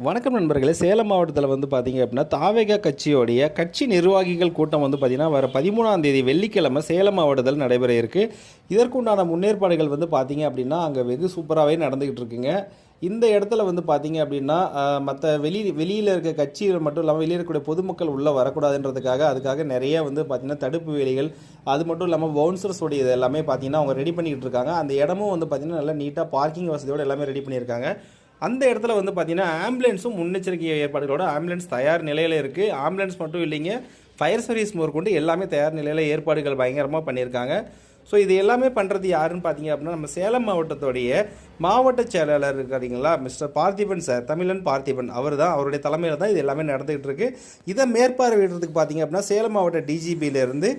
வணக்கம் நண்பர்களே. சேலம் மாவட்டத்தில் வந்து பார்த்தீங்க அப்படின்னா தாவேகா கட்சியோடைய கட்சி நிர்வாகிகள் கூட்டம் வந்து பார்த்தீங்கன்னா வர 13ஆம் தேதி வெள்ளிக்கிழமை சேலம் மாவட்டத்தில் நடைபெற இருக்குது. இதற்குண்டான முன்னேற்பாடுகள் வந்து பார்த்தீங்க அப்படின்னா அங்கே வெகு சூப்பராகவே நடந்துக்கிட்டு இருக்குங்க. இந்த இடத்துல வந்து பார்த்தீங்க அப்படின்னா மற்ற வெளியில் இருக்க கட்சிகள் மட்டும் இல்லாமல் வெளியே இருக்கக்கூடிய பொதுமக்கள் உள்ளே வரக்கூடாதுன்றதுக்காக அதுக்காக நிறைய வந்து பார்த்திங்கன்னா தடுப்பு வேலிகள், அது மட்டும் இல்லாமல் பவுன்சர்ஸோடைய இது எல்லாமே பார்த்தீங்கன்னா அவங்க ரெடி பண்ணிக்கிட்டு இருக்காங்க. அந்த இடமும் வந்து பார்த்திங்கன்னா நல்லா நீட்டாக பார்க்கிங் வசதியோடு எல்லாமே ரெடி பண்ணியிருக்காங்க. அந்த இடத்துல வந்து பார்த்தீங்கன்னா ஆம்புலன்ஸும் முன்னெச்சரிக்கை ஏற்பாடுகளோட ஆம்புலன்ஸ் தயார் நிலையில் இருக்குது. ஆம்புலன்ஸ் மட்டும் இல்லைங்க, ஃபயர் சர்வீஸ் முதற்கொண்டு எல்லாமே தயார் நிலையில் ஏற்பாடுகள் பயங்கரமாக பண்ணியிருக்காங்க. ஸோ இது எல்லாமே பண்ணுறது யாருன்னு பார்த்தீங்க அப்படின்னா நம்ம சேலம் மாவட்டத்துடைய மாவட்ட செயலாளர் இருக்காருங்களா, மிஸ்டர் பார்த்திபன் சார், தமிழன் பார்த்திபன், அவர் தான், அவருடைய தலைமையில் தான் இது எல்லாமே நடந்துகிட்டு இருக்கு. இதை மேற்பார்வையிடுறதுக்கு பார்த்தீங்க அப்படின்னா சேலம் மாவட்ட டிஜிபியிலேருந்து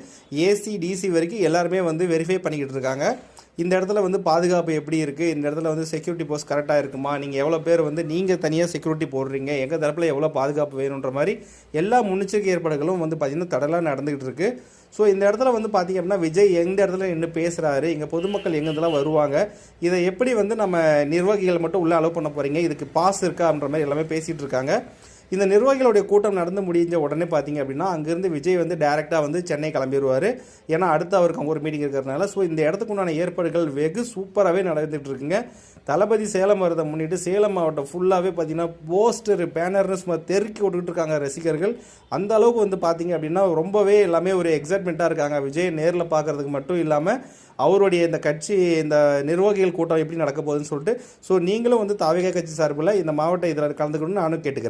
ஏசி டிசி வரைக்கும் எல்லாருமே வந்து வெரிஃபை பண்ணிக்கிட்டு இருக்காங்க. இந்த இடத்துல வந்து பாதுகாப்பு எப்படி இருக்குது, இந்த இடத்துல வந்து செக்யூரிட்டி போஸ்ட் கரெக்டாக இருக்குமா, நீங்கள் எவ்வளோ பேர் வந்து நீங்கள் தனியாக செக்யூரிட்டி போடுறீங்க, எங்கள் தரப்பில் எவ்வளோ பாதுகாப்பு வேணுன்ற மாதிரி எல்லா முன்னெச்சரிக்கை ஏற்பாடுகளும் வந்து பார்த்திங்கன்னா தடலாக நடந்துகிட்டு இருக்குது. ஸோ இந்த இடத்துல வந்து பார்த்திங்க அப்படின்னா விஜய் எந்த இடத்துல நின்று பேசுகிறாரு, இங்கே பொதுமக்கள் எங்கேருந்துலாம் வருவாங்க, இதை எப்படி வந்து நம்ம நிர்வாகிகள் மட்டும் உள்ளே அலோவ் பண்ண போகிறீங்க, இதுக்கு பாஸ் இருக்கா அப்படின்ற மாதிரி எல்லாமே பேசிகிட்டு இருக்காங்க. இந்த நிர்வாகிகளுடைய கூட்டம் நடந்து முடிஞ்ச உடனே பார்த்தீங்க அப்படின்னா அங்கேருந்து விஜய் வந்து டேரெக்டாக வந்து சென்னை கிளம்பிடுவார். ஏன்னா அடுத்து அவருக்கு அங்கே ஒரு மீட்டிங் இருக்கிறதுனால. ஸோ இந்த இடத்துக்கு உண்டான ஏற்பாடுகள் வெகு சூப்பராகவே நடந்துகிட்டு இருக்குங்க. தளபதி சேலம் வரதை முன்னிட்டு சேலம் மாவட்டம் ஃபுல்லாகவே பார்த்தீங்கன்னா போஸ்டர் பேனர்னு சும்மா தெருக்கி விட்டுக்கிட்டு இருக்காங்க ரசிகர்கள். அந்த அளவுக்கு வந்து பார்த்தீங்க அப்படின்னா ரொம்பவே எல்லாமே ஒரு எக்ஸைட்மெண்ட்டாக இருக்காங்க. விஜய் நேரில் பார்க்குறதுக்கு மட்டும் இல்லாமல் அவருடைய இந்த கட்சி இந்த நிர்வாகிகள் கூட்டம் எப்படி நடக்க போகுதுன்னு சொல்லிட்டு. ஸோ நீங்களும் வந்து தாவேகா கட்சி சார்பில் இந்த மாவட்ட இதில் கலந்துக்கணும்னு நானும் கேட்டுக்கிறேன்.